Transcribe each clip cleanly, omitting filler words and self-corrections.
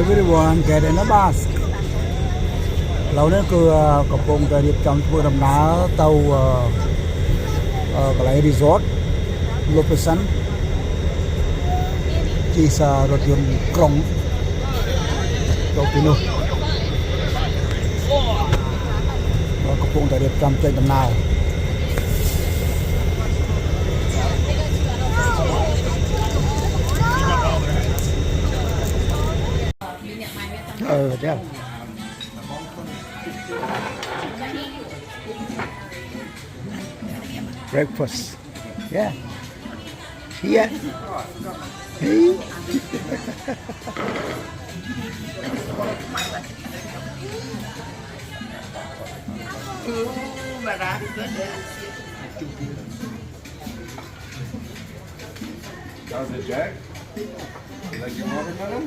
everyone get in a bus เราเนี่ยคือกระโปรงจะเรียบจำตัวดำน้ำเตากระไรรีสอร์ทโลเคชั่นที่สารถยนต์กล่องตัวที่นู้นกระโปรงจะเรียบจำตัวดำน้ำเจ้า breakfast yeah here hey How's it, Jack? You like your watermelon?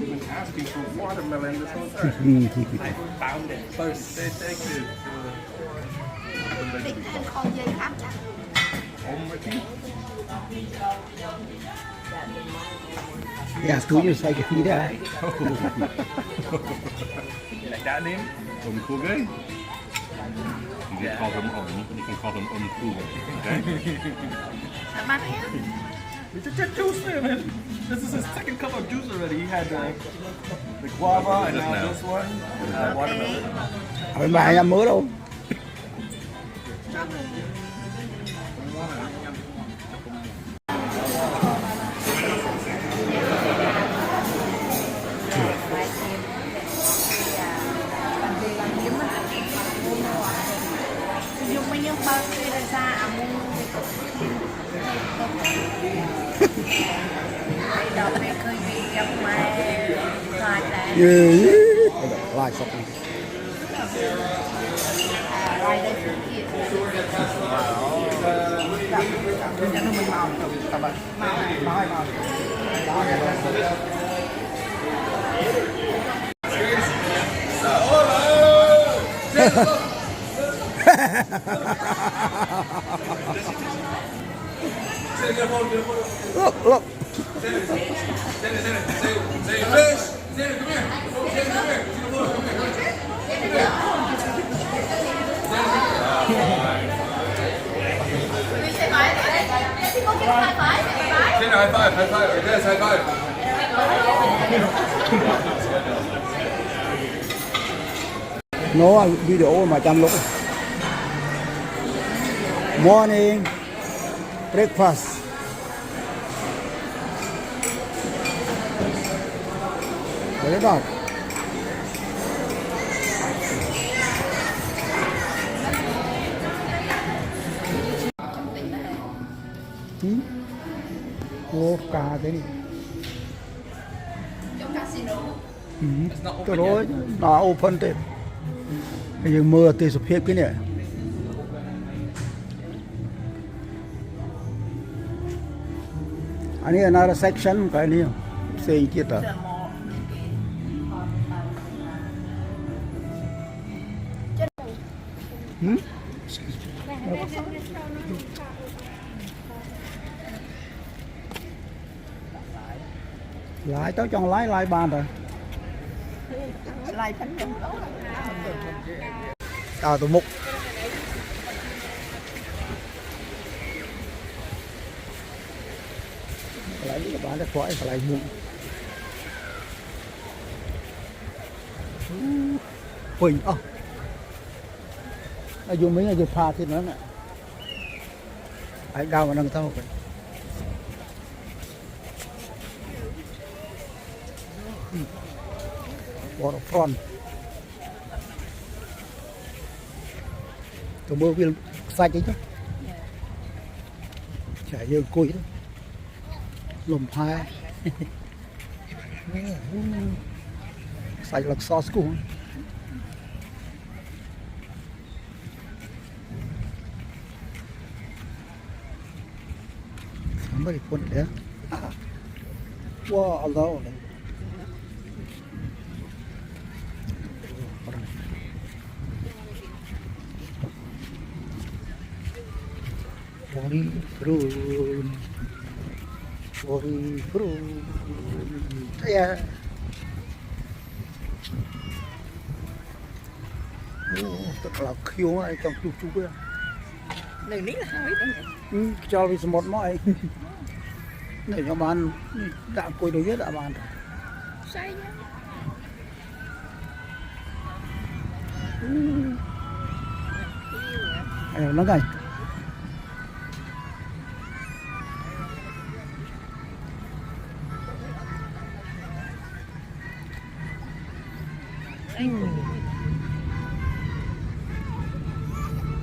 I've been asking for watermelon this whole time. I found it first. Thank you. yeah cứ như say cái khí đó Like that name? Cougar? You can call him You can call him Cougar. Okay? It's a juice, man. This is his second cup of juice already. He had the guava and now this one. Watermelon. Bên bài em mới đâu lại sọc look High five, right there, high five. nó video mà chăm lúc morning breakfast đấy đó ô cà thế này cái đó nó open thế bây giờ mưa thì sụp hết cái này anh ấy another section cái này xây kia ta lại tới cho lái ban rồi tụi múc lại các bạn đã khỏi lại mụn Quỳnh dùng mấy người dùng pha thì nữa nè ai đau mà nâng tao rồi waterfront tụi mưa viên xanh chứ chả dương cùi đó lùm hai xanh là sauce của somebody put it there wow Allah Only fruit Ôi bro yeah. Tức là khiêu ấy trong chụp chụp ấy Này lý là hai đấy. cho vì một mọi để cho bạn đã quay được hết đã bạn Say nhá. nó ngay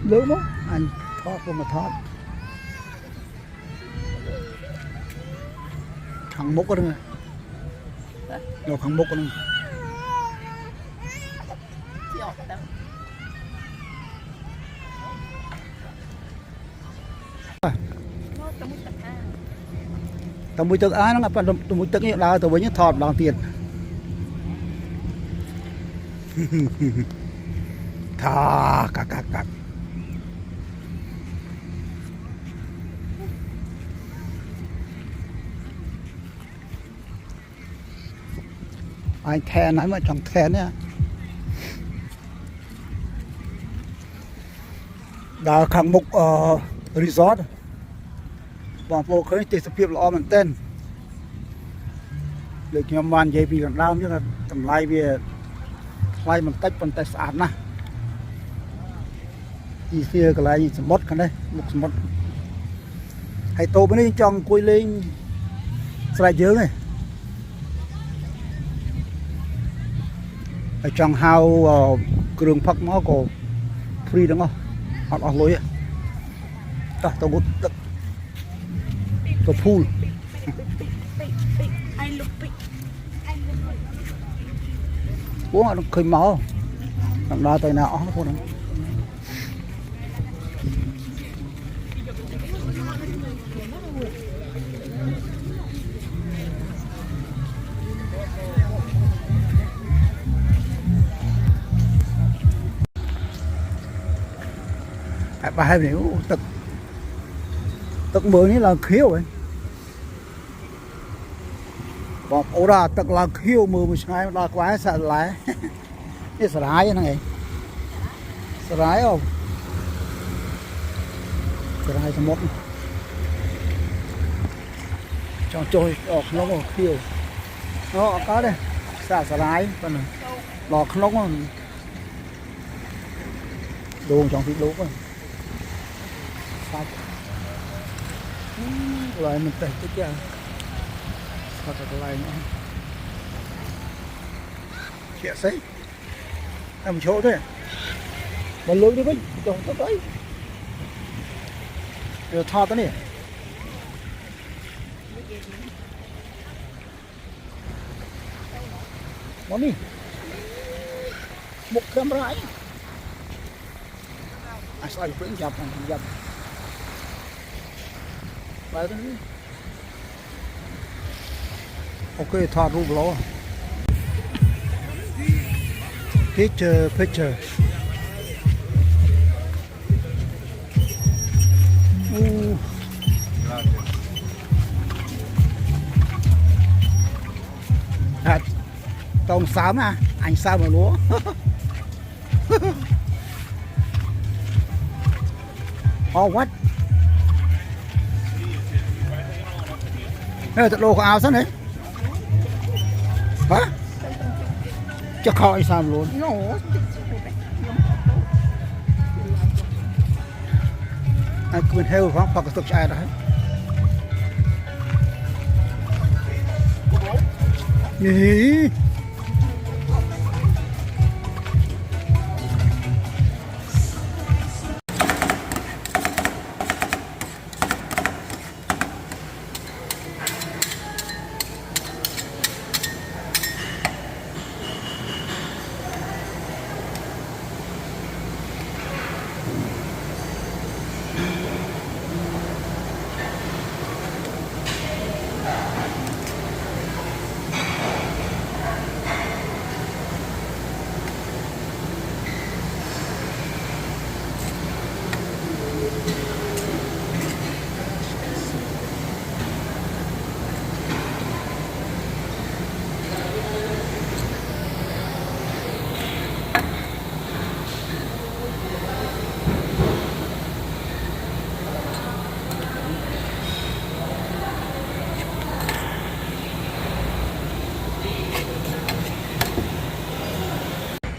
lớn quá anh thoát không mà thoát thằng mốc rồi đâu thằng mốc rồi tao mũiទឹកá nó ngập tao mũiទឹកhiện là tao với những thọt đòn tiền thà cặc anh thèn nói mà chẳng thèn nha đã khẳng mục resort bọn phố khởi tế sập hiệp là mình tên được nhóm ban dây vì gần đau như là tầm lai về lai mình tách phần tài sản nè đi phía cái lai sầm mót cái đây một sầm mót hay tô bên đây trong quay lên sài dướng này ở trong hao cường phật nó có free đúng không họ ở lối à tôi muốn tôi full uống nó khơi máu làm ra tay nào nó thôi bà hai này tật tật mới này là khiêu ấy và ổ ra tật là khiêu mưa một ngày là quá sợ lái cái sợ lái này sợ lái không sợ lái thằng mốt trong trôi nó còn khiêu nó có đây sợ lái con này lò nó đồ trong thịt lố rồi lại mình tẩy cái kia sao cái lại nữa chè sấy làm chỗ thế mà lưới đi với trong tất đấy rồi thò tới nè món đi một camera ấy à sao cũng dập ok thoa rùa lỗ picture tông xám à anh sao mà lúa oh what đây thật đồ của áo sẵn đấy hả chắc khỏi sao luôn anh cứ heo phóng hoặc tục chạy đấy gì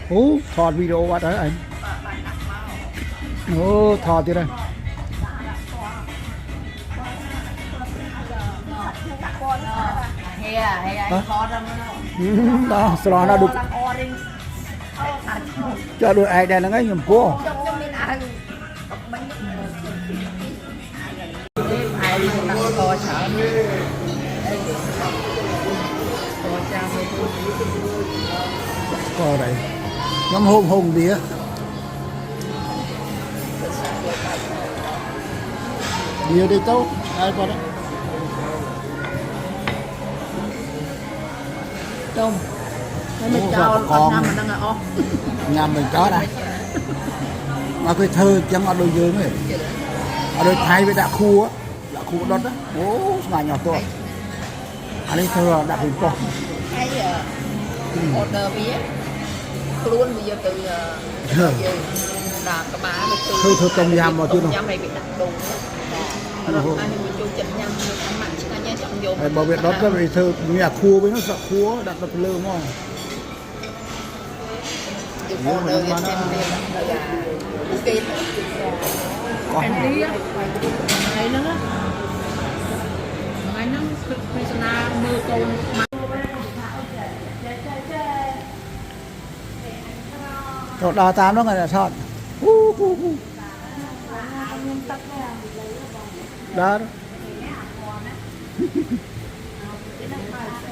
Ủa, thọt video bắt đấy anh. Ồ, thọt thì đây. Đó, sau đó nó được cho đôi ai đây là ngay nhầm cô. Có đây. Nhóm hùng đi á. Đi đi tao, ai có đó. Tôm. Mình cho con năm mình đang ở nhà mình có đây. Mà cái thơ chẳng ở đôi dương ấy. Ở đôi thay với đã khu á, đã khu đốt á. Ố, mà nhỏ to. Anh ấy thơ đã khu con. cái order bia luôn bây giờ từ là các bạn từ Thơ tôm yam mà chưa đâu. yam này bị đặt đồ rồi anh mình chu chỉnh nhâm ăn mặn chúng ta nhớ chọn vô Bảo vệ đó cái thơ nhà khu với nó sợ khu đặt đặt lơ mà. order trên đây là ok anh đi á thấy nó ngày nó Krishna mưa con Rồi đào tám nó là sao? Đó.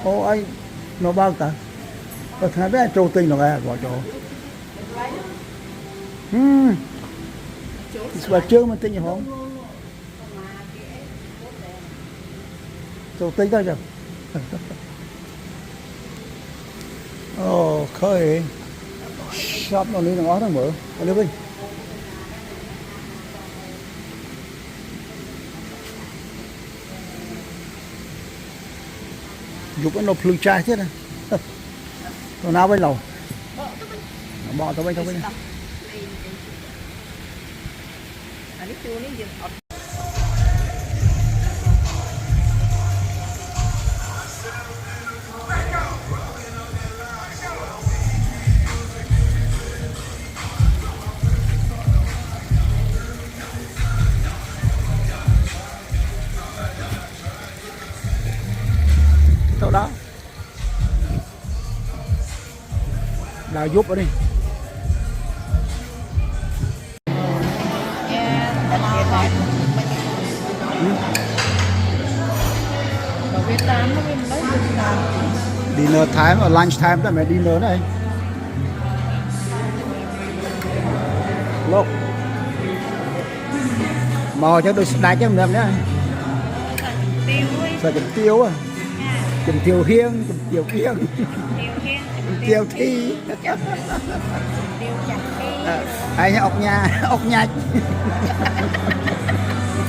Ô anh nó bao ta? Có thấy bé trâu tinh rồi à, bỏ chỗ. Bà chưa mà tinh gì không? Trâu tinh đó chưa? Ồ, khơi. Shop nó lên ngó thằng mở. Ở đây Vinh. Dục nó nộp lưng trai thế này. Còn nào bên lầu. Bỏ tao bên tao bên. Chỗ đó là giúp ở đây. Dinner time và lunch time đó mẹ dinner này. Lộc mò cho đôi đai chứ mềm nữa. Sao chấm tiêu à? Chấm tiêu hiên, chấm tiêu kiêng, tiêu thi. Ai ốc nhà, ốc nhà.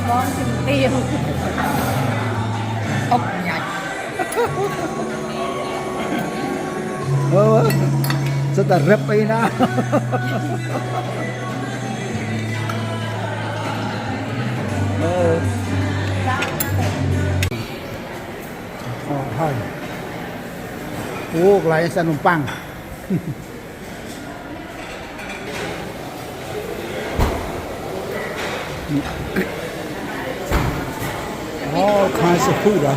con chừng tiêu ốc nhạch Sao ta rep ấy nào. Thôi. Ô, lại sang nông păng. All kinds of food à.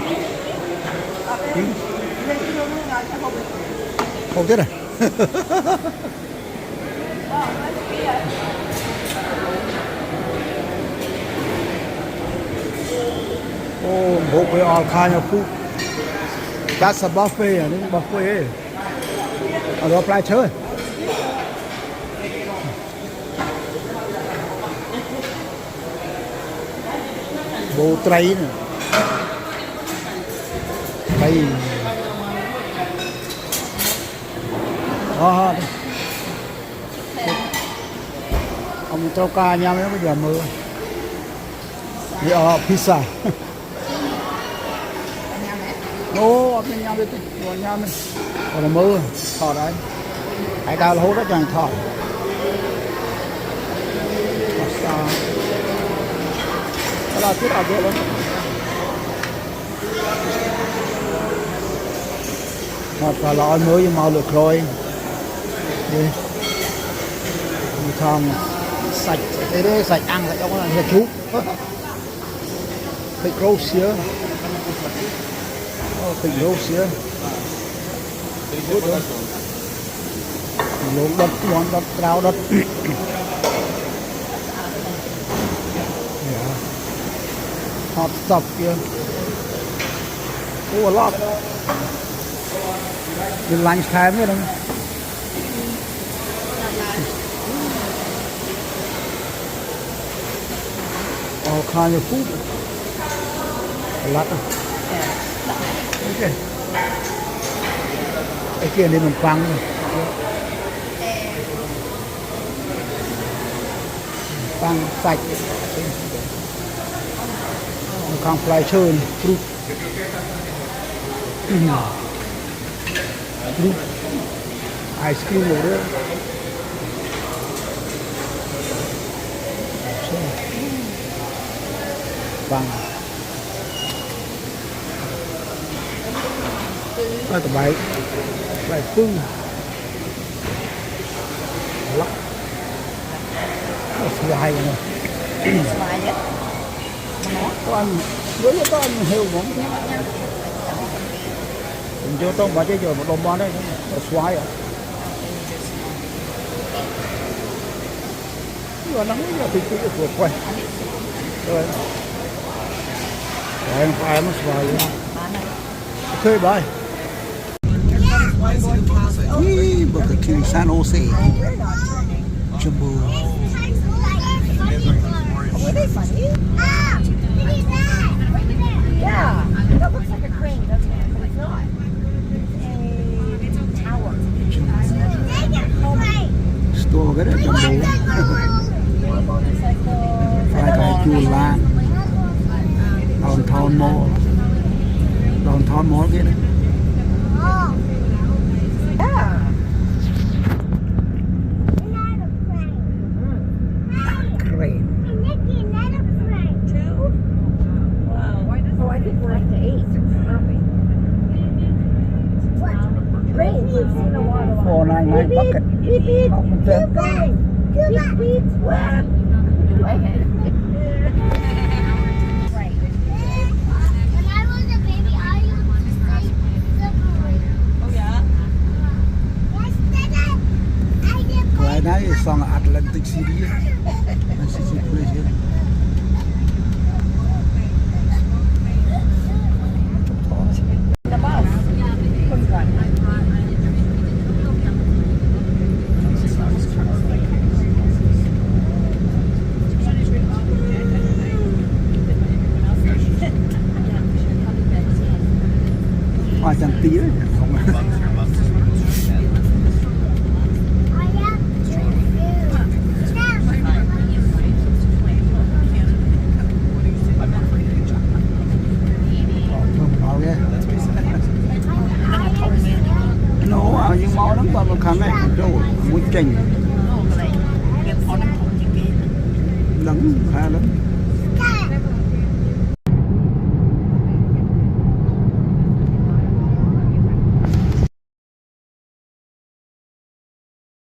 Không chết rồi. Oh, book with all kinds of food. That's a buffet, I think buffet. Ở đó apply chơi. Bộ tray nè. Tray. Ông trâu ca nhau nó bây giờ mưa. Đi ở pizza. Ô, ở bên nhau đi, còn nhau đi. Còn là mưa, thọ đấy. Hãy đào là hố đó cho anh thọ. Đó là chút ở kia đó. Hoặc là lọ mới màu được rồi. Đi. Thằng sạch thế đấy sạch ăn sạch ông là chú thịt rau xía thịt rau xía lộn đất món đất rau đất hot stuff kia a lot the lunch time ấy đâu all kind of food a lot okay cái kia nên mình phăng phăng sạch con fly trơn fruit fruit ice cream over there vâng cái bài phương lắc xoài này xoài vậy con với cái con heo bóng mình cho tôm vào chơi rồi một đồng bón đấy xoài à nhưng nó cũng là thịt cái của quay rồi em phải nó xoài vậy ok bye Burger King San Jose Jammu Are they funny? Yeah, that looks like a crane, doesn't it? But it's not. It's a tower. store cái đó Jammu phải cái chùa la downtown mall kia đấy bucket. Beep, beep. Keep going. Beep, beep. Right. When I was a baby, I used to say submarine. Oh yeah? Yesterday, I did Cái đấy xong Atlantic City City Place here. The bus. Couldn't run. Hoa chẳng tí đấy không nó nhưng máu lắm bao khăn này đâu muốn chỉnh đắng khá lắm